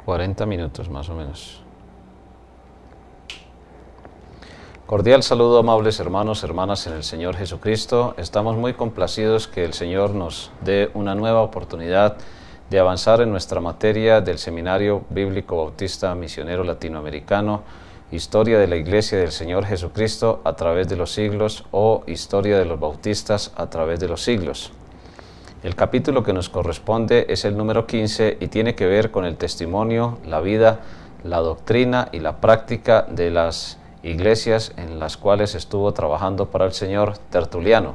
40 minutos más o menos. Cordial saludo, amables hermanos, hermanas en el Señor Jesucristo. Estamos muy complacidos que el Señor nos dé una nueva oportunidad de avanzar en nuestra materia del Seminario Bíblico Bautista Misionero Latinoamericano, Historia de la Iglesia del Señor Jesucristo a través de los siglos, o Historia de los Bautistas a través de los siglos. El capítulo que nos corresponde es el número 15 y tiene que ver con el testimonio, la vida, la doctrina y la práctica de las iglesias en las cuales estuvo trabajando para el Señor Tertuliano.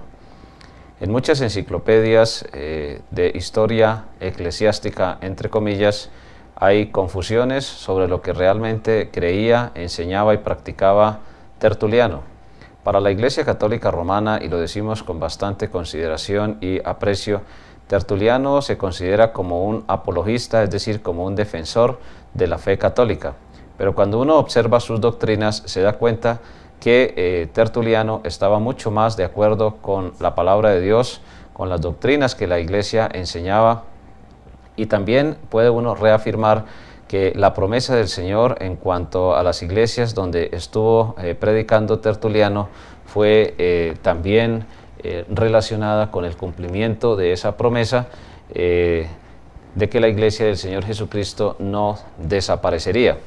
En muchas enciclopedias de historia eclesiástica, entre comillas, hay confusiones sobre lo que realmente creía, enseñaba y practicaba Tertuliano. Para la Iglesia Católica Romana, y lo decimos con bastante consideración y aprecio, Tertuliano se considera como un apologista, es decir, como un defensor de la fe católica. Pero cuando uno observa sus doctrinas, se da cuenta que Tertuliano estaba mucho más de acuerdo con la palabra de Dios, con las doctrinas que la Iglesia enseñaba, y también puede uno reafirmar que la promesa del Señor en cuanto a las iglesias donde estuvo predicando Tertuliano fue también relacionada con el cumplimiento de esa promesa de que la iglesia del Señor Jesucristo no desaparecería.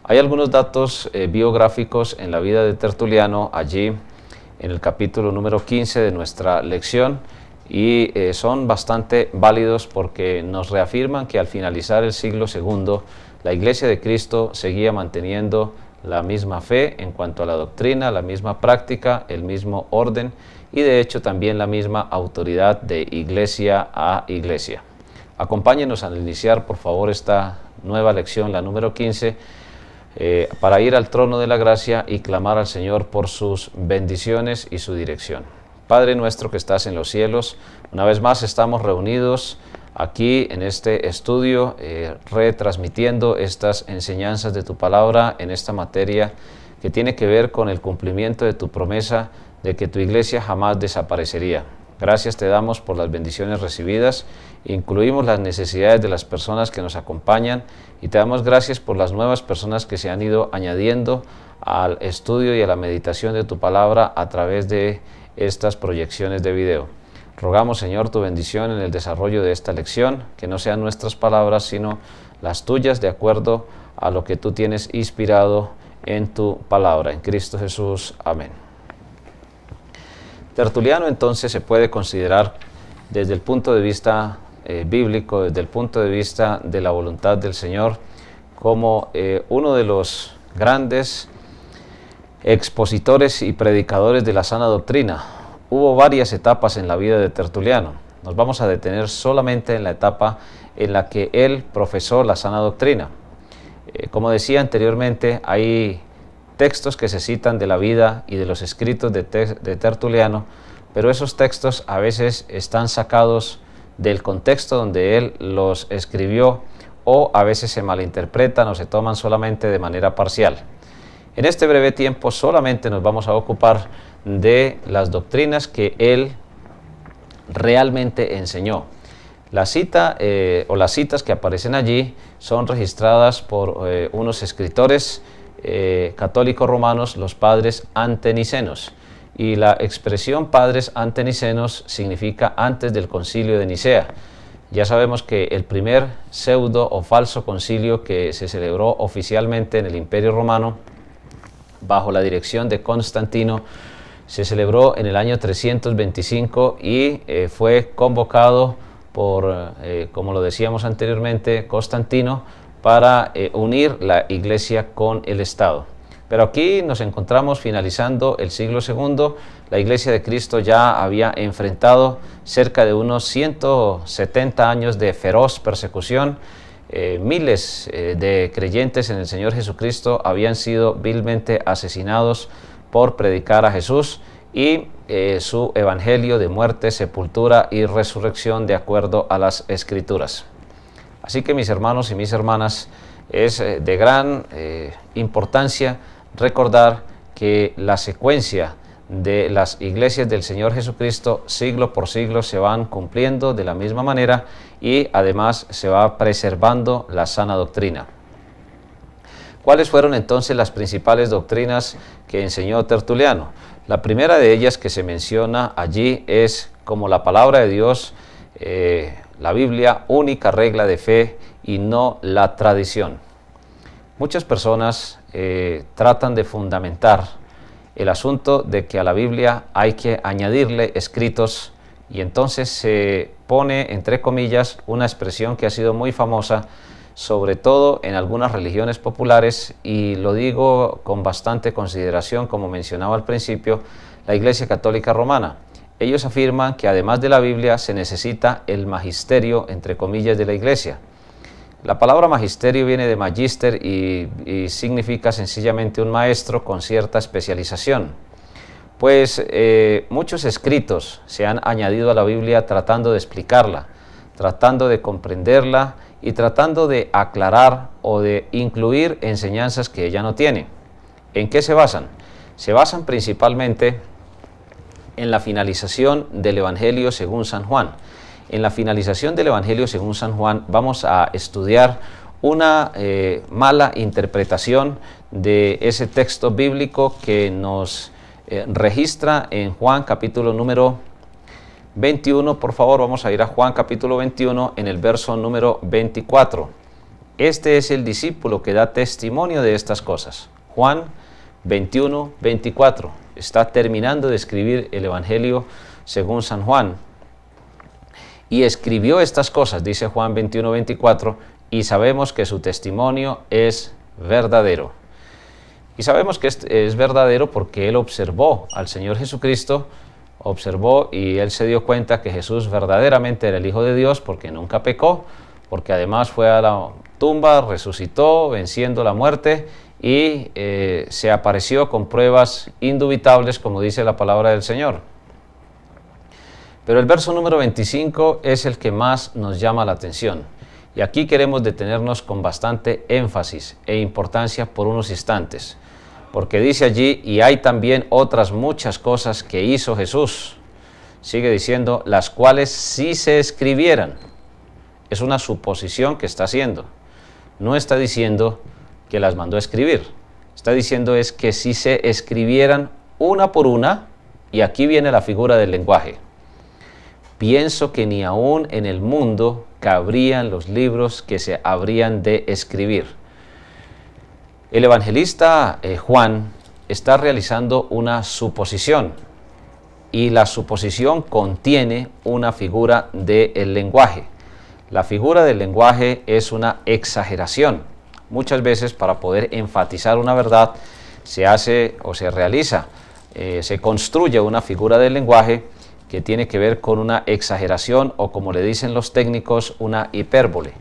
Hay algunos datos biográficos en la vida de Tertuliano allí en el capítulo número 15 de nuestra lección, y son bastante válidos porque nos reafirman que al finalizar el siglo II, la Iglesia de Cristo seguía manteniendo la misma fe en cuanto a la doctrina, la misma práctica, el mismo orden y de hecho también la misma autoridad de iglesia a iglesia. Acompáñenos al iniciar, por favor, esta nueva lección, la número 15, para ir al trono de la gracia y clamar al Señor por sus bendiciones y su dirección. Padre nuestro que estás en los cielos, una vez más estamos reunidos aquí en este estudio, retransmitiendo estas enseñanzas de tu palabra en esta materia que tiene que ver con el cumplimiento de tu promesa de que tu iglesia jamás desaparecería. Gracias te damos por las bendiciones recibidas, incluimos las necesidades de las personas que nos acompañan y te damos gracias por las nuevas personas que se han ido añadiendo al estudio y a la meditación de tu palabra a través de estas proyecciones de video. Rogamos, Señor, tu bendición en el desarrollo de esta lección, que no sean nuestras palabras, sino las tuyas, de acuerdo a lo que tú tienes inspirado en tu palabra. En Cristo Jesús. Amén. Tertuliano, entonces, se puede considerar desde el punto de vista bíblico, desde el punto de vista de la voluntad del Señor, como uno de los grandes expositores y predicadores de la sana doctrina. Hubo varias etapas en la vida de Tertuliano. Nos vamos a detener solamente en la etapa en la que él profesó la sana doctrina. Como decía anteriormente, hay textos que se citan de la vida y de los escritos de Tertuliano, pero esos textos a veces están sacados del contexto donde él los escribió, o a veces se malinterpretan o se toman solamente de manera parcial. En este breve tiempo solamente nos vamos a ocupar de las doctrinas que él realmente enseñó. La cita o las citas que aparecen allí son registradas por unos escritores católicos romanos, los padres antenicenos. Y la expresión padres antenicenos significa antes del concilio de Nicea. Ya sabemos que el primer pseudo o falso concilio que se celebró oficialmente en el Imperio Romano bajo la dirección de Constantino se celebró en el año 325 y fue convocado por, como lo decíamos anteriormente, Constantino para unir la iglesia con el Estado. Pero aquí nos encontramos finalizando el siglo II. La Iglesia de Cristo ya había enfrentado cerca de unos 170 años de feroz persecución. Miles de creyentes en el Señor Jesucristo habían sido vilmente asesinados por predicar a Jesús y su evangelio de muerte, sepultura y resurrección de acuerdo a las Escrituras. Así que, mis hermanos y mis hermanas, es de gran importancia recordar que la secuencia de las iglesias del Señor Jesucristo siglo por siglo se van cumpliendo de la misma manera y además se va preservando la sana doctrina. ¿Cuáles fueron entonces las principales doctrinas que enseñó Tertuliano? La primera de ellas que se menciona allí es como la palabra de Dios, la Biblia, única regla de fe y no la tradición. Muchas personas tratan de fundamentar el asunto de que a la Biblia hay que añadirle escritos y entonces se pone entre comillas una expresión que ha sido muy famosa, sobre todo en algunas religiones populares, y lo digo con bastante consideración, como mencionaba al principio, la Iglesia Católica Romana. Ellos afirman que además de la Biblia se necesita el magisterio, entre comillas, de la Iglesia. La palabra magisterio viene de magister y significa sencillamente un maestro con cierta especialización. Pues muchos escritos se han añadido a la Biblia tratando de explicarla, tratando de comprenderla y tratando de aclarar o de incluir enseñanzas que ella no tiene. ¿En qué se basan? Se basan principalmente en la finalización del Evangelio según San Juan. En la finalización del Evangelio según San Juan vamos a estudiar una mala interpretación de ese texto bíblico que nos registra en Juan capítulo número 21. Por favor, vamos a ir a Juan capítulo 21 en el verso número 24. Este es el discípulo que da testimonio de estas cosas. Juan 21, 24. Está terminando de escribir el Evangelio según San Juan. Y escribió estas cosas, dice Juan 21, 24, y sabemos que su testimonio es verdadero. Y sabemos que es verdadero porque él observó al Señor Jesucristo, observó y él se dio cuenta que Jesús verdaderamente era el Hijo de Dios porque nunca pecó, porque además fue a la tumba, resucitó, venciendo la muerte y se apareció con pruebas indubitables, como dice la palabra del Señor. Pero el verso número 25 es el que más nos llama la atención. Y aquí queremos detenernos con bastante énfasis e importancia por unos instantes. Porque dice allí, y hay también otras muchas cosas que hizo Jesús. Sigue diciendo, las cuales si se escribieran. Es una suposición que está haciendo. No está diciendo que las mandó a escribir. Está diciendo es que si se escribieran una por una, y aquí viene la figura del lenguaje. Pienso que ni aún en el mundo cabrían los libros que se habrían de escribir. El evangelista Juan está realizando una suposición y la suposición contiene una figura del lenguaje. La figura del lenguaje es una exageración. Muchas veces para poder enfatizar una verdad se hace o se realiza, se construye una figura del lenguaje que tiene que ver con una exageración o, como le dicen los técnicos, una hipérbole.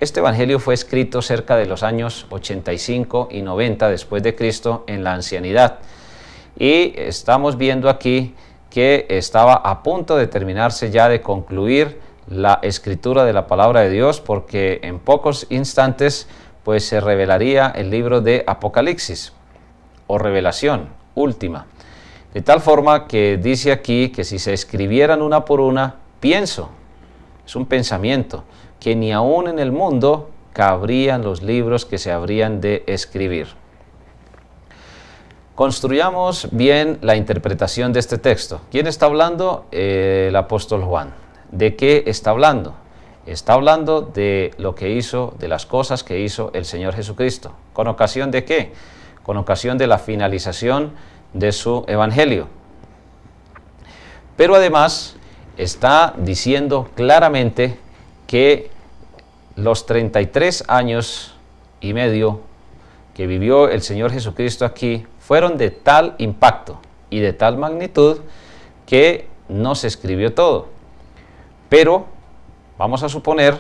Este evangelio fue escrito cerca de los años 85 y 90 después de Cristo en la ancianidad. Y estamos viendo aquí que estaba a punto de terminarse ya de concluir la escritura de la palabra de Dios, porque en pocos instantes pues se revelaría el libro de Apocalipsis o Revelación última. De tal forma que dice aquí que si se escribieran una por una, pienso, es un pensamiento, que ni aún en el mundo cabrían los libros que se habrían de escribir. Construyamos bien la interpretación de este texto. ¿Quién está hablando? El apóstol Juan. ¿De qué está hablando? Está hablando de lo que hizo, de las cosas que hizo el Señor Jesucristo. ¿Con ocasión de qué? Con ocasión de la finalización de su evangelio. Pero además está diciendo claramente que los 33 años y medio que vivió el Señor Jesucristo aquí fueron de tal impacto y de tal magnitud que no se escribió todo. Pero vamos a suponer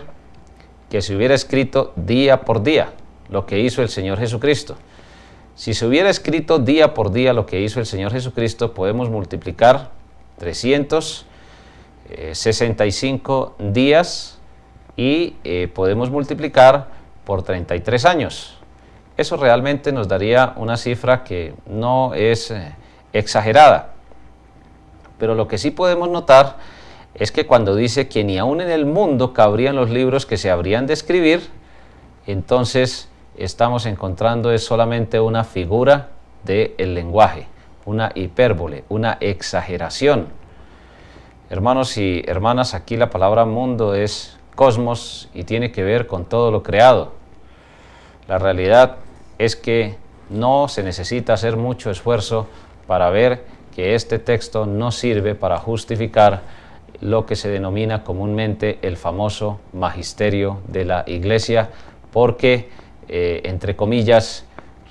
que se hubiera escrito día por día lo que hizo el Señor Jesucristo. Si se hubiera escrito día por día lo que hizo el Señor Jesucristo, podemos multiplicar 365 días y podemos multiplicar por 33 años. Eso realmente nos daría una cifra que no es exagerada. Pero lo que sí podemos notar es que cuando dice que ni aún en el mundo cabrían los libros que se habrían de escribir, entonces estamos encontrando es solamente una figura del lenguaje, una hipérbole, una exageración. Hermanos y hermanas, aquí la palabra mundo es cosmos y tiene que ver con todo lo creado. La realidad es que no se necesita hacer mucho esfuerzo para ver que este texto no sirve para justificar lo que se denomina comúnmente el famoso magisterio de la Iglesia, porque, entre comillas,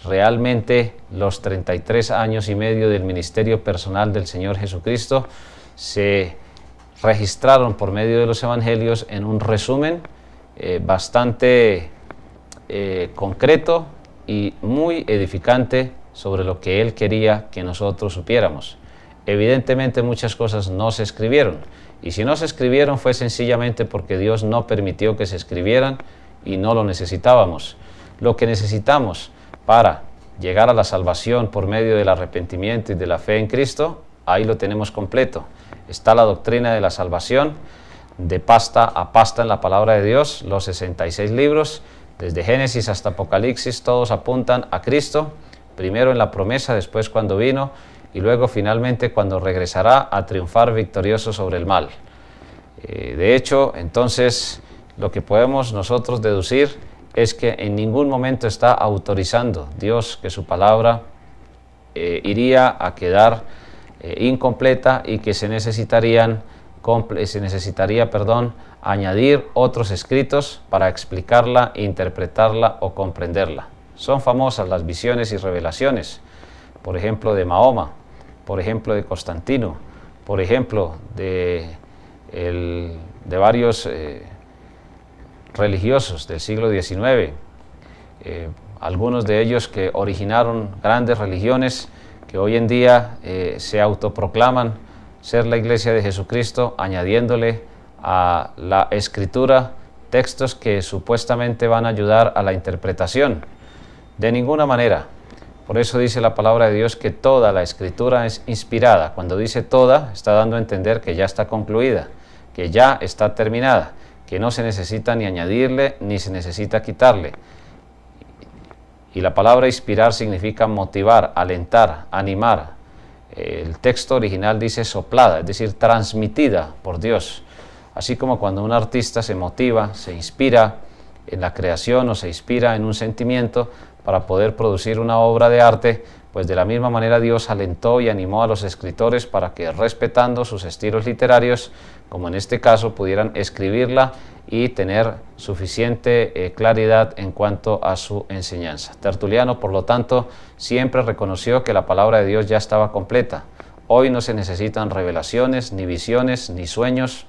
realmente los 33 años y medio del ministerio personal del Señor Jesucristo se registraron por medio de los evangelios en un resumen bastante concreto y muy edificante sobre lo que Él quería que nosotros supiéramos. Evidentemente muchas cosas no se escribieron, y si no se escribieron fue sencillamente porque Dios no permitió que se escribieran y no lo necesitábamos. Lo que necesitamos para llegar a la salvación por medio del arrepentimiento y de la fe en Cristo, ahí lo tenemos completo. Está la doctrina de la salvación, de pasta a pasta en la palabra de Dios, los 66 libros, desde Génesis hasta Apocalipsis, todos apuntan a Cristo, primero en la promesa, después cuando vino, y luego finalmente cuando regresará a triunfar victorioso sobre el mal. De hecho, entonces, lo que podemos nosotros deducir es que en ningún momento está autorizando Dios que su palabra iría a quedar incompleta y que se necesitaría añadir otros escritos para explicarla, interpretarla o comprenderla. Son famosas las visiones y revelaciones, por ejemplo de Mahoma, por ejemplo de Constantino, por ejemplo de varios religiosos del siglo XIX, algunos de ellos que originaron grandes religiones que hoy en día se autoproclaman ser la Iglesia de Jesucristo, añadiéndole a la Escritura textos que supuestamente van a ayudar a la interpretación. De ninguna manera. Por eso dice la palabra de Dios que toda la Escritura es inspirada. Cuando dice toda, está dando a entender que ya está concluida, que ya está terminada, que no se necesita ni añadirle ni se necesita quitarle. Y la palabra inspirar significa motivar, alentar, animar. El texto original dice soplada, es decir, transmitida por Dios. Así como cuando un artista se motiva, se inspira en la creación o se inspira en un sentimiento para poder producir una obra de arte, pues de la misma manera Dios alentó y animó a los escritores para que, respetando sus estilos literarios, como en este caso, pudieran escribirla y tener suficiente claridad en cuanto a su enseñanza. Tertuliano, por lo tanto, siempre reconoció que la palabra de Dios ya estaba completa. Hoy no se necesitan revelaciones, ni visiones, ni sueños,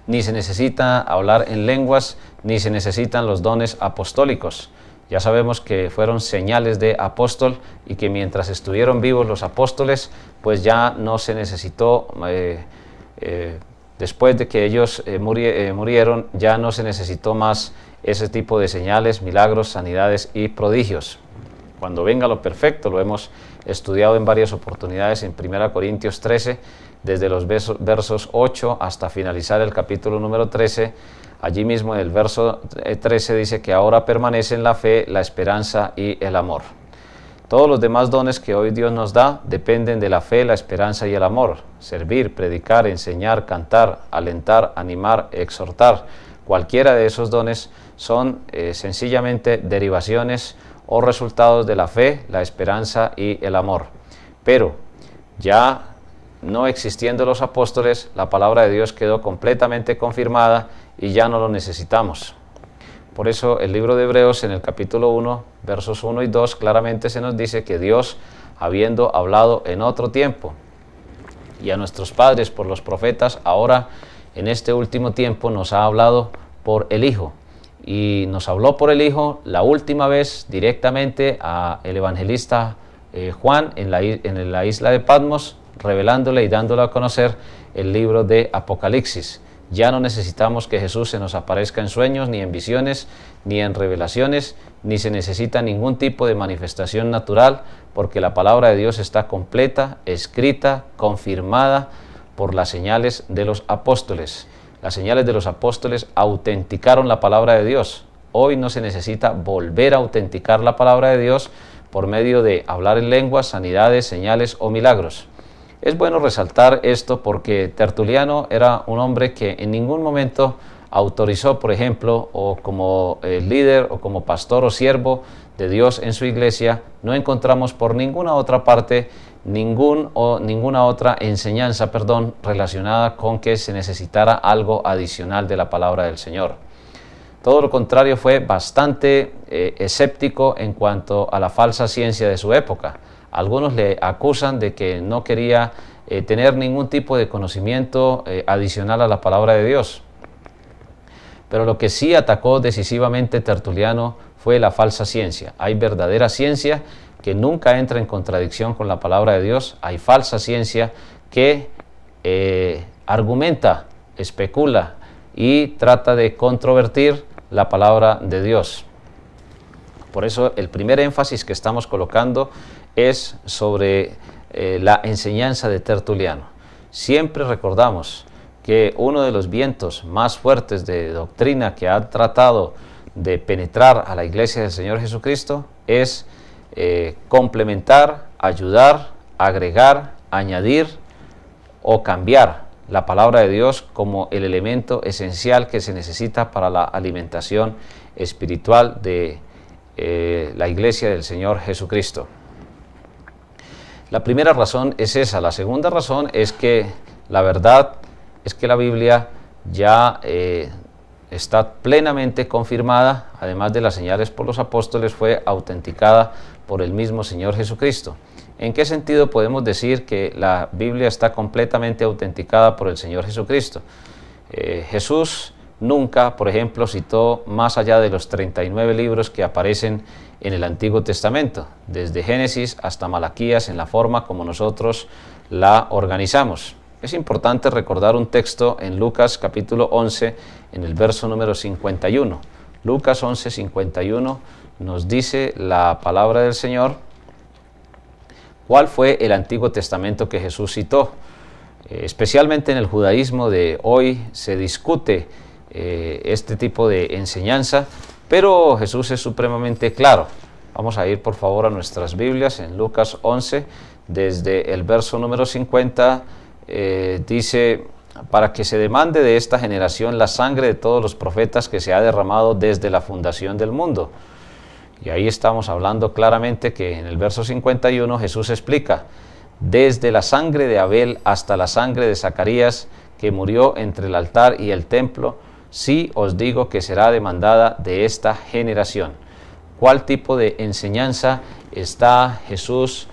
ni se necesita hablar en lenguas, ni se necesitan los dones apostólicos. Ya sabemos que fueron señales de apóstol y que mientras estuvieron vivos los apóstoles, pues ya no se necesitó, después de que ellos murieron, ya no se necesitó más ese tipo de señales, milagros, sanidades y prodigios. Cuando venga lo perfecto, lo hemos estudiado en varias oportunidades en 1 Corintios 13, desde los versos 8 hasta finalizar el capítulo número 13, allí mismo en el verso 13 dice que ahora permanecen la fe, la esperanza y el amor. Todos los demás dones que hoy Dios nos da dependen de la fe, la esperanza y el amor. Servir, predicar, enseñar, cantar, alentar, animar, exhortar. Cualquiera de esos dones son sencillamente derivaciones o resultados de la fe, la esperanza y el amor. Pero ya no existiendo los apóstoles, la palabra de Dios quedó completamente confirmada y ya no lo necesitamos. Por eso el libro de Hebreos en el capítulo 1, versos 1 y 2, claramente se nos dice que Dios, habiendo hablado en otro tiempo y a nuestros padres por los profetas, ahora en este último tiempo nos ha hablado por el Hijo. Y nos habló por el Hijo la última vez directamente al evangelista Juan en la isla de Patmos, revelándole y dándole a conocer el libro de Apocalipsis. Ya no necesitamos que Jesús se nos aparezca en sueños, ni en visiones, ni en revelaciones, ni se necesita ningún tipo de manifestación natural, porque la palabra de Dios está completa, escrita, confirmada por las señales de los apóstoles. Las señales de los apóstoles autenticaron la palabra de Dios. Hoy no se necesita volver a autenticar la palabra de Dios por medio de hablar en lenguas, sanidades, señales o milagros. Es bueno resaltar esto porque Tertuliano era un hombre que en ningún momento autorizó, por ejemplo, o como líder o como pastor o siervo de Dios en su iglesia, no encontramos por ninguna otra parte ninguna otra enseñanza, relacionada con que se necesitara algo adicional de la palabra del Señor. Todo lo contrario, fue bastante escéptico en cuanto a la falsa ciencia de su época. Algunos le acusan de que no quería tener ningún tipo de conocimiento adicional a la palabra de Dios. Pero lo que sí atacó decisivamente Tertuliano fue la falsa ciencia. Hay verdadera ciencia que nunca entra en contradicción con la palabra de Dios. Hay falsa ciencia que argumenta, especula y trata de controvertir la palabra de Dios. Por eso el primer énfasis que estamos colocando es sobre la enseñanza de Tertuliano. Siempre recordamos que uno de los vientos más fuertes de doctrina que ha tratado de penetrar a la iglesia del Señor Jesucristo es complementar, ayudar, agregar, añadir o cambiar la palabra de Dios como el elemento esencial que se necesita para la alimentación espiritual de la iglesia del Señor Jesucristo. La primera razón es esa. La segunda razón es que la verdad es que la Biblia ya está plenamente confirmada, además de las señales por los apóstoles, fue autenticada por el mismo Señor Jesucristo. ¿En qué sentido podemos decir que la Biblia está completamente autenticada por el Señor Jesucristo? Jesús nunca, por ejemplo, citó más allá de los 39 libros que aparecen en el Antiguo Testamento, desde Génesis hasta Malaquías, en la forma como nosotros la organizamos. Es importante recordar un texto en Lucas capítulo 11, en el verso número 51. Lucas 11, 51 nos dice la palabra del Señor cuál fue el Antiguo Testamento que Jesús citó. Especialmente en el judaísmo de hoy se discute este tipo de enseñanza, pero Jesús es supremamente claro. Vamos a ir por favor a nuestras Biblias en Lucas 11, desde el verso número 50, dice: para que se demande de esta generación la sangre de todos los profetas que se ha derramado desde la fundación del mundo. Y ahí estamos hablando claramente que en el verso 51 Jesús explica: desde la sangre de Abel hasta la sangre de Zacarías, que murió entre el altar y el templo, sí os digo que será demandada de esta generación. ¿Cuál tipo de enseñanza está Jesús?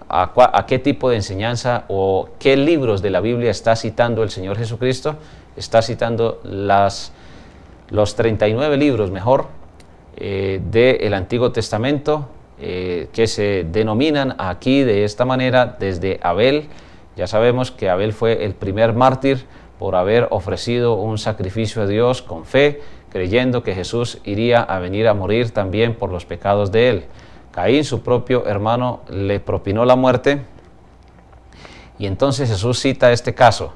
¿A qué tipo de enseñanza o qué libros de la Biblia está citando el Señor Jesucristo? Está citando los 39 libros, del Antiguo Testamento, que se denominan aquí de esta manera, desde Abel. Ya sabemos que Abel fue el primer mártir por haber ofrecido un sacrificio a Dios con fe, creyendo que Jesús iría a venir a morir también por los pecados de él. Caín, su propio hermano, le propinó la muerte, y entonces Jesús cita este caso,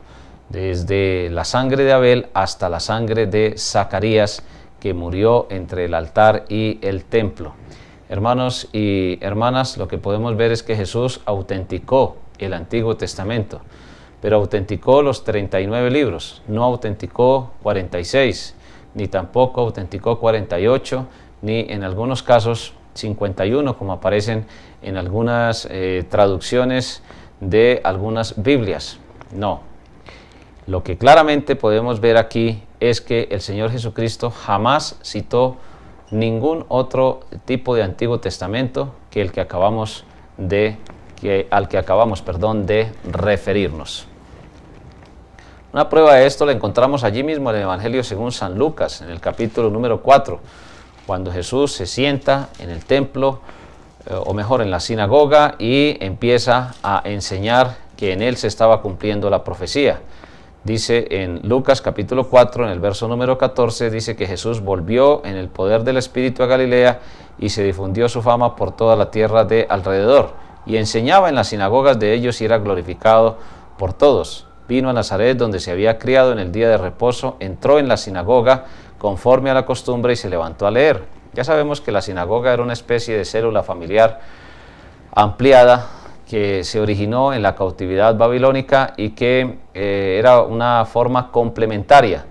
desde la sangre de Abel hasta la sangre de Zacarías, que murió entre el altar y el templo. Hermanos y hermanas, lo que podemos ver es que Jesús autenticó el Antiguo Testamento, pero autenticó los 39 libros, no autenticó 46, ni tampoco autenticó 48, ni en algunos casos 51, como aparecen en algunas traducciones de algunas Biblias. No. Lo que claramente podemos ver aquí es que el Señor Jesucristo jamás citó ningún otro tipo de Antiguo Testamento que al que acabamos de referirnos. Una prueba de esto la encontramos allí mismo en el Evangelio según San Lucas, en el capítulo número 4, cuando Jesús se sienta en el templo, o mejor en la sinagoga, y empieza a enseñar que en él se estaba cumpliendo la profecía. Dice en Lucas capítulo 4, en el verso número 14, dice que Jesús volvió en el poder del Espíritu a Galilea y se difundió su fama por toda la tierra de alrededor. Y enseñaba en las sinagogas de ellos y era glorificado por todos. Vino a Nazaret, donde se había criado, en el día de reposo, entró en la sinagoga conforme a la costumbre y se levantó a leer. Ya sabemos que la sinagoga era una especie de célula familiar ampliada que se originó en la cautividad babilónica y que era una forma complementaria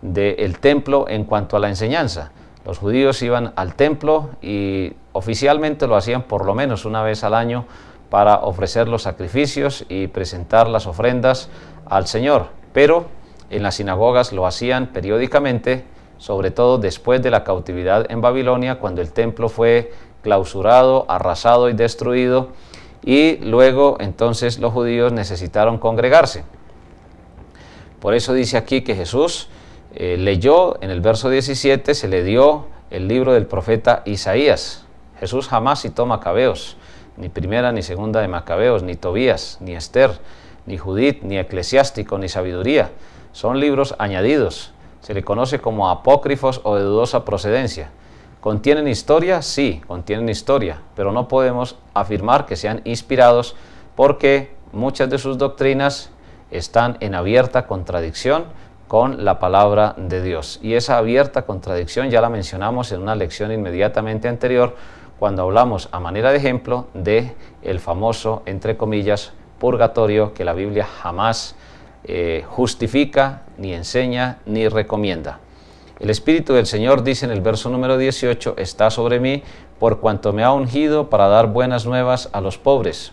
del templo en cuanto a la enseñanza. Los judíos iban al templo y oficialmente lo hacían por lo menos una vez al año para ofrecer los sacrificios y presentar las ofrendas al Señor, pero en las sinagogas lo hacían periódicamente, sobre todo después de la cautividad en Babilonia, cuando el templo fue clausurado, arrasado y destruido, y luego entonces los judíos necesitaron congregarse. Por eso dice aquí que Jesús leyó en el verso 17, se le dio el libro del profeta Isaías. Jesús jamás citó Macabeos, ni primera ni segunda de Macabeos, ni Tobías, ni Esther, ni Judith, ni Eclesiástico, ni Sabiduría. Son libros añadidos. Se le conoce como apócrifos o de dudosa procedencia. ¿Contienen historia? Sí, contienen historia, pero no podemos afirmar que sean inspirados porque muchas de sus doctrinas están en abierta contradicción con la palabra de Dios. Y esa abierta contradicción ya la mencionamos en una lección inmediatamente anterior, cuando hablamos a manera de ejemplo de el famoso, entre comillas, purgatorio que la Biblia jamás justifica, ni enseña, ni recomienda. El Espíritu del Señor, dice en el verso número 18, está sobre mí por cuanto me ha ungido para dar buenas nuevas a los pobres.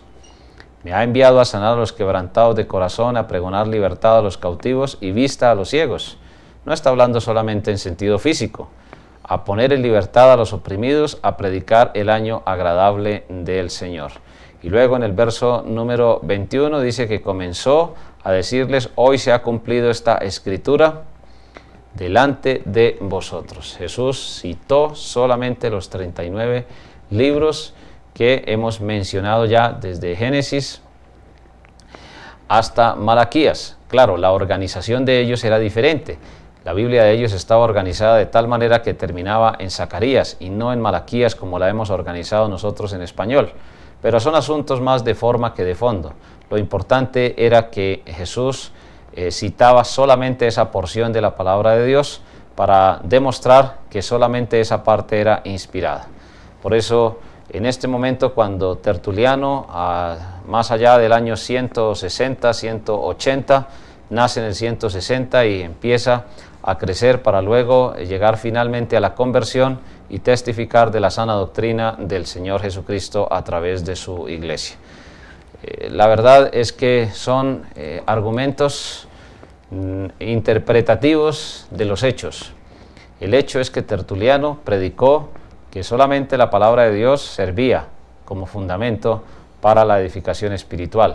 Me ha enviado a sanar a los quebrantados de corazón, a pregonar libertad a los cautivos y vista a los ciegos. No está hablando solamente en sentido físico. A poner en libertad a los oprimidos, a predicar el año agradable del Señor. Y luego en el verso número 21 dice que comenzó a decirles, hoy se ha cumplido esta escritura delante de vosotros. Jesús citó solamente los 39 libros que hemos mencionado ya desde Génesis hasta Malaquías. Claro, la organización de ellos era diferente. La Biblia de ellos estaba organizada de tal manera que terminaba en Zacarías y no en Malaquías como la hemos organizado nosotros en español. Pero son asuntos más de forma que de fondo. Lo importante era que Jesús citaba solamente esa porción de la palabra de Dios para demostrar que solamente esa parte era inspirada. Por eso, en este momento, cuando Tertuliano, más allá del año 160, 180, nace en el 160 y empieza a crecer para luego llegar finalmente a la conversión y testificar de la sana doctrina del Señor Jesucristo a través de su iglesia. La verdad es que son argumentos interpretativos de los hechos. El hecho es que Tertuliano predicó que solamente la palabra de Dios servía como fundamento para la edificación espiritual.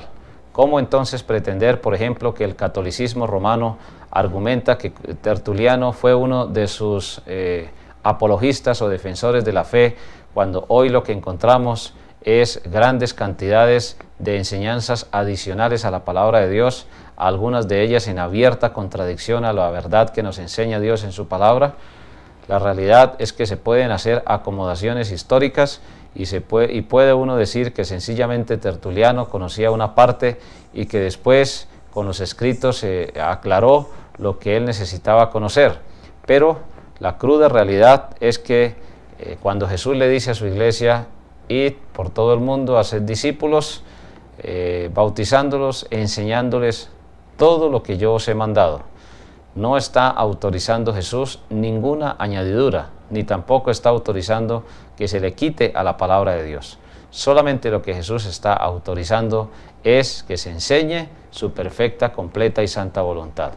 ¿Cómo entonces pretender, por ejemplo, que el catolicismo romano argumenta que Tertuliano fue uno de sus apologistas o defensores de la fe, cuando hoy lo que encontramos es grandes cantidades de enseñanzas adicionales a la palabra de Dios, algunas de ellas en abierta contradicción a la verdad que nos enseña Dios en su palabra? La realidad es que se pueden hacer acomodaciones históricas y puede uno decir que sencillamente Tertuliano conocía una parte y que después con los escritos se aclaró lo que él necesitaba conocer. Pero la cruda realidad es que cuando Jesús le dice a su iglesia, id por todo el mundo, haced discípulos, bautizándolos, enseñándoles todo lo que yo os he mandado. No está autorizando Jesús ninguna añadidura, ni tampoco está autorizando que se le quite a la palabra de Dios. Solamente lo que Jesús está autorizando es que se enseñe su perfecta, completa y santa voluntad.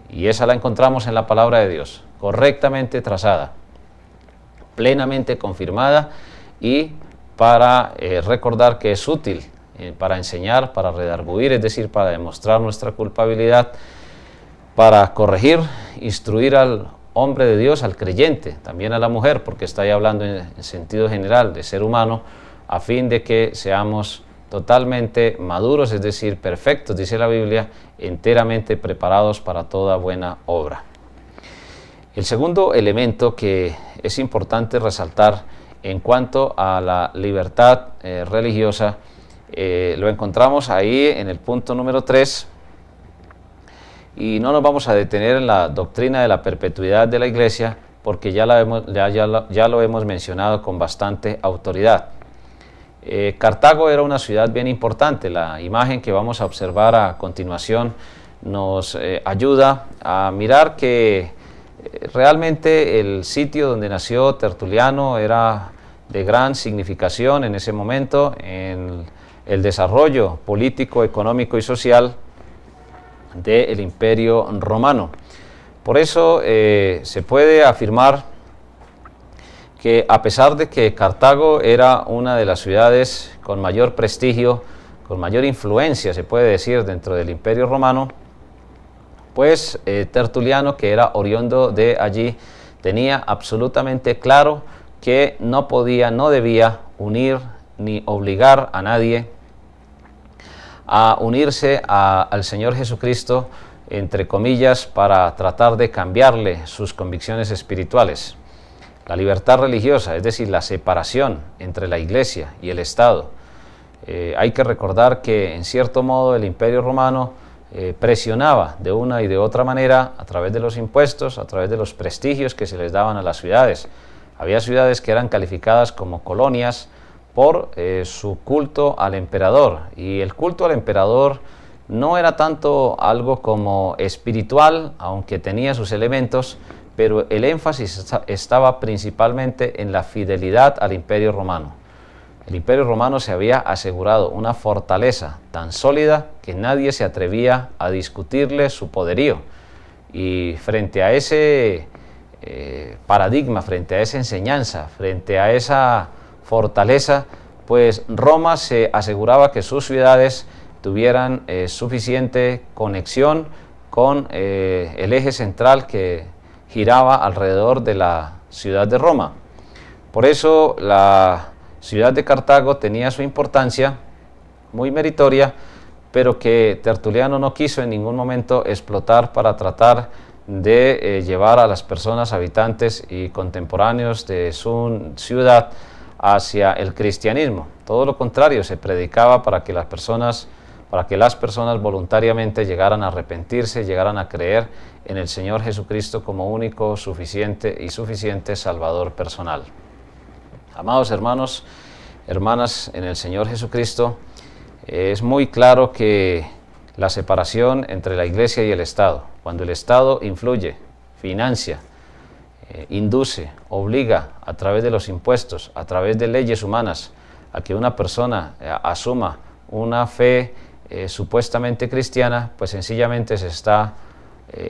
Y esa la encontramos en la palabra de Dios, correctamente trazada, plenamente confirmada, y para recordar que es útil para enseñar, para redarguir, es decir, para demostrar nuestra culpabilidad, para corregir, instruir al hombre de Dios, al creyente, también a la mujer, porque está ahí hablando en sentido general de ser humano, a fin de que seamos totalmente maduros, es decir, perfectos, dice la Biblia, enteramente preparados para toda buena obra. El segundo elemento que es importante resaltar en cuanto a la libertad religiosa, lo encontramos ahí en el punto número 3, y no nos vamos a detener en la doctrina de la perpetuidad de la Iglesia, porque ya lo hemos mencionado con bastante autoridad. Cartago era una ciudad bien importante. La imagen que vamos a observar a continuación nos ayuda a mirar que realmente el sitio donde nació Tertuliano era de gran significación en ese momento en el desarrollo político, económico y social del Imperio Romano. Por eso se puede afirmar que a pesar de que Cartago era una de las ciudades con mayor prestigio, con mayor influencia, se puede decir, dentro del Imperio Romano, pues Tertuliano, que era oriundo de allí, tenía absolutamente claro que no podía, no debía unir ni obligar a nadie a unirse al Señor Jesucristo, entre comillas, para tratar de cambiarle sus convicciones espirituales. La libertad religiosa, es decir, la separación entre la Iglesia y el Estado. Hay que recordar que, en cierto modo, el Imperio Romano presionaba de una y de otra manera a través de los impuestos, a través de los prestigios que se les daban a las ciudades. Había ciudades que eran calificadas como colonias por su culto al emperador, y el culto al emperador no era tanto algo como espiritual, aunque tenía sus elementos, pero el énfasis estaba principalmente en la fidelidad al Imperio Romano. El Imperio Romano se había asegurado una fortaleza tan sólida que nadie se atrevía a discutirle su poderío, y frente a ese paradigma, frente a esa enseñanza, frente a esa fortaleza, pues Roma se aseguraba que sus ciudades tuvieran suficiente conexión con el eje central que giraba alrededor de la ciudad de Roma. Por eso la ciudad de Cartago tenía su importancia, muy meritoria, pero que Tertuliano no quiso en ningún momento explotar para tratar de llevar a las personas habitantes y contemporáneos de su ciudad hacia el cristianismo. Todo lo contrario, se predicaba para que las personas voluntariamente llegaran a arrepentirse, llegaran a creer en el Señor Jesucristo como único, suficiente Salvador personal. Amados hermanos, hermanas en el Señor Jesucristo, es muy claro que la separación entre la Iglesia y el Estado, cuando el Estado influye, financia, induce, obliga a través de los impuestos, a través de leyes humanas, a que una persona asuma una fe supuestamente cristiana, pues sencillamente se está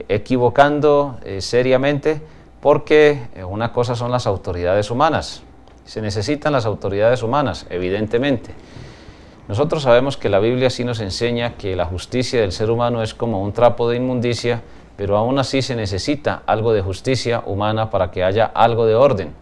equivocando seriamente, porque una cosa son las autoridades humanas. Se necesitan las autoridades humanas, evidentemente. Nosotros sabemos que la Biblia sí nos enseña que la justicia del ser humano es como un trapo de inmundicia, pero aún así se necesita algo de justicia humana para que haya algo de orden,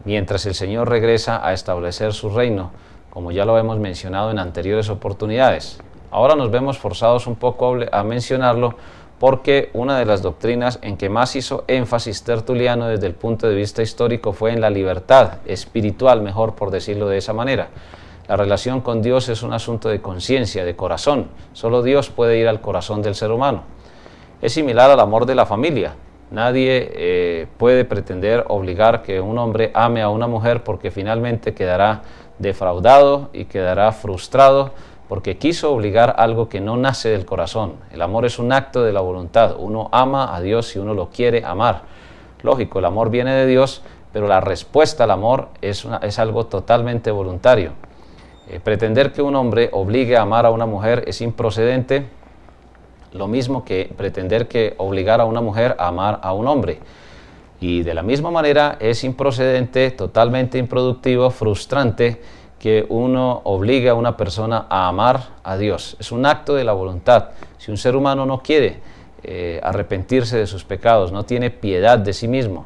mientras el Señor regresa a establecer su reino, como ya lo hemos mencionado en anteriores oportunidades. Ahora nos vemos forzados un poco a mencionarlo, porque una de las doctrinas en que más hizo énfasis Tertuliano desde el punto de vista histórico fue en la libertad espiritual, mejor por decirlo de esa manera. La relación con Dios es un asunto de conciencia, de corazón. Solo Dios puede ir al corazón del ser humano. Es similar al amor de la familia. Nadie puede pretender obligar que un hombre ame a una mujer, porque finalmente quedará defraudado y quedará frustrado, porque quiso obligar algo que no nace del corazón. El amor es un acto de la voluntad. Uno ama a Dios si uno lo quiere amar. Lógico, el amor viene de Dios, pero la respuesta al amor es algo totalmente voluntario. Pretender que un hombre obligue a amar a una mujer es improcedente, lo mismo que pretender que obligar a una mujer a amar a un hombre. Y de la misma manera es improcedente, totalmente improductivo, frustrante, que uno obligue a una persona a amar a Dios. Es un acto de la voluntad. Si un ser humano no quiere arrepentirse de sus pecados, no tiene piedad de sí mismo,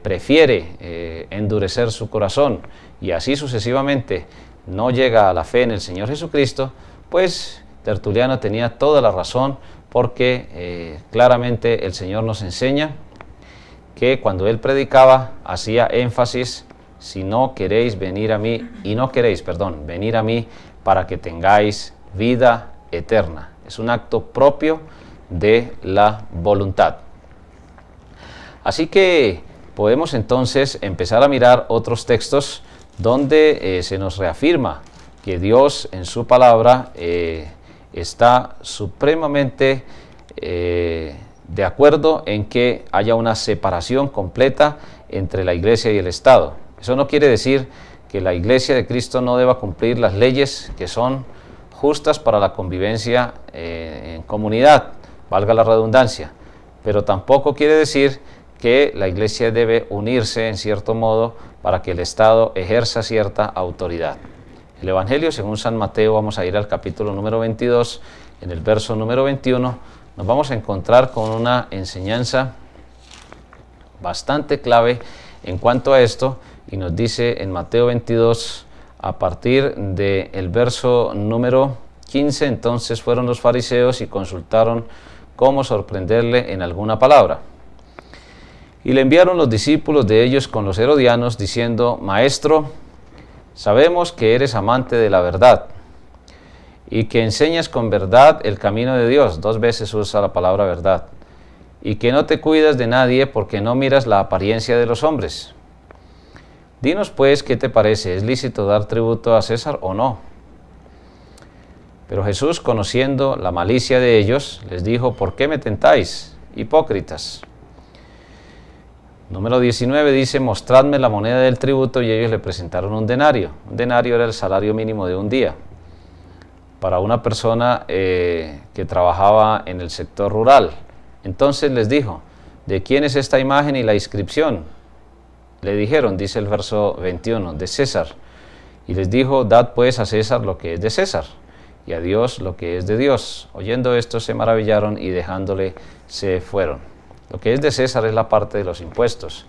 prefiere endurecer su corazón, y así sucesivamente no llega a la fe en el Señor Jesucristo, pues Tertuliano tenía toda la razón, porque claramente el Señor nos enseña que cuando él predicaba hacía énfasis: si no queréis venir a mí, venir a mí para que tengáis vida eterna. Es un acto propio de la voluntad. Así que podemos entonces empezar a mirar otros textos donde se nos reafirma que Dios en su palabra está supremamente de acuerdo en que haya una separación completa entre la iglesia y el Estado. Eso no quiere decir que la iglesia de Cristo no deba cumplir las leyes que son justas para la convivencia en comunidad, valga la redundancia, pero tampoco quiere decir que la iglesia debe unirse en cierto modo para que el Estado ejerza cierta autoridad. El Evangelio según San Mateo, vamos a ir al capítulo número 22, en el verso número 21, nos vamos a encontrar con una enseñanza bastante clave en cuanto a esto, y nos dice en Mateo 22, a partir del verso número 15, entonces fueron los fariseos y consultaron cómo sorprenderle en alguna palabra. Y le enviaron los discípulos de ellos con los herodianos, diciendo: Maestro, sabemos que eres amante de la verdad, y que enseñas con verdad el camino de Dios. 2 veces usa la palabra verdad. Y que no te cuidas de nadie, porque no miras la apariencia de los hombres. Dinos pues, ¿qué te parece? ¿Es lícito dar tributo a César o no? Pero Jesús, conociendo la malicia de ellos, les dijo: ¿por qué me tentáis, hipócritas? Número 19 dice: mostradme la moneda del tributo, y ellos le presentaron un denario. Un denario era el salario mínimo de un día para una persona que trabajaba en el sector rural. Entonces les dijo: ¿de quién es esta imagen y la inscripción? Le dijeron, dice el verso 21, de César. Y les dijo: dad pues a César lo que es de César, y a Dios lo que es de Dios. Oyendo esto se maravillaron, y dejándole se fueron. Lo que es de César es la parte de los impuestos,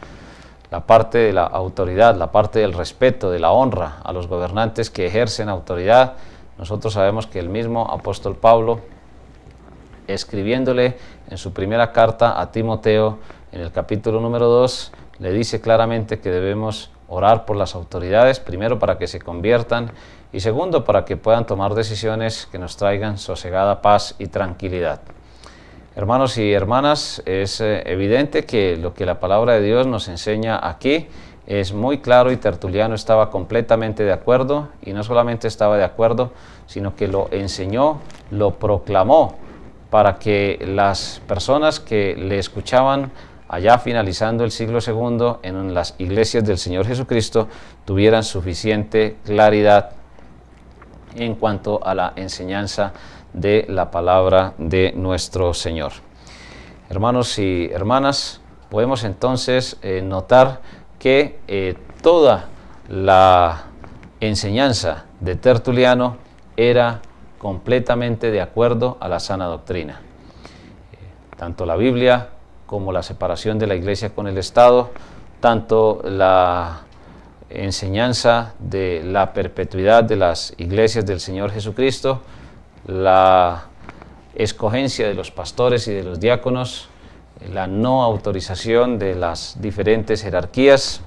la parte de la autoridad, la parte del respeto, de la honra a los gobernantes que ejercen autoridad. Nosotros sabemos que el mismo apóstol Pablo, escribiéndole en su primera carta a Timoteo, en el capítulo número 2, le dice claramente que debemos orar por las autoridades, primero para que se conviertan, y segundo para que puedan tomar decisiones que nos traigan sosegada paz y tranquilidad. Hermanos y hermanas, es evidente que lo que la palabra de Dios nos enseña aquí es muy claro, y Tertuliano estaba completamente de acuerdo, y no solamente estaba de acuerdo, sino que lo enseñó, lo proclamó, para que las personas que le escuchaban allá finalizando el siglo II en las iglesias del Señor Jesucristo tuvieran suficiente claridad en cuanto a la enseñanza de la palabra de nuestro Señor. Hermanos y hermanas, podemos entonces notar que toda la enseñanza de Tertuliano era completamente de acuerdo a la sana doctrina. Tanto la Biblia como la separación de la iglesia con el Estado, tanto la enseñanza de la perpetuidad de las iglesias del Señor Jesucristo, la escogencia de los pastores y de los diáconos, la no autorización de las diferentes jerarquías,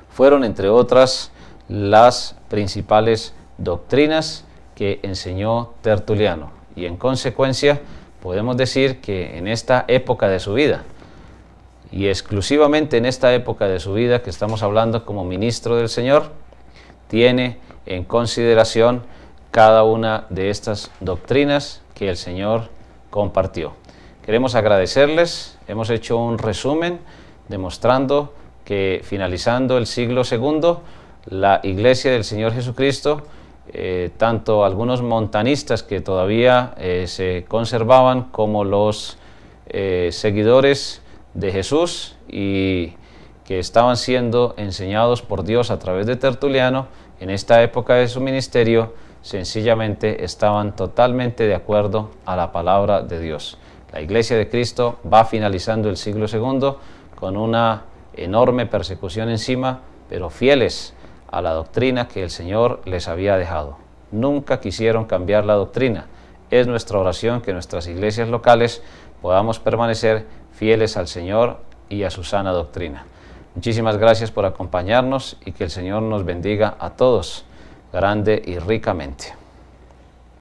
fueron entre otras las principales doctrinas que enseñó Tertuliano, y en consecuencia podemos decir que en esta época de su vida, y exclusivamente en esta época de su vida que estamos hablando como ministro del Señor, tiene en consideración cada una de estas doctrinas que el Señor compartió. Queremos agradecerles, hemos hecho un resumen demostrando que finalizando el siglo II, la Iglesia del Señor Jesucristo, tanto algunos montanistas que todavía se conservaban, como los seguidores de Jesús y que estaban siendo enseñados por Dios a través de Tertuliano, en esta época de su ministerio, sencillamente estaban totalmente de acuerdo a la palabra de Dios. La Iglesia de Cristo va finalizando el siglo II con una enorme persecución encima, pero fieles a la doctrina que el Señor les había dejado. Nunca quisieron cambiar la doctrina. Es nuestra oración que nuestras iglesias locales podamos permanecer fieles al Señor y a su sana doctrina. Muchísimas gracias por acompañarnos y que el Señor nos bendiga a todos, grande y ricamente.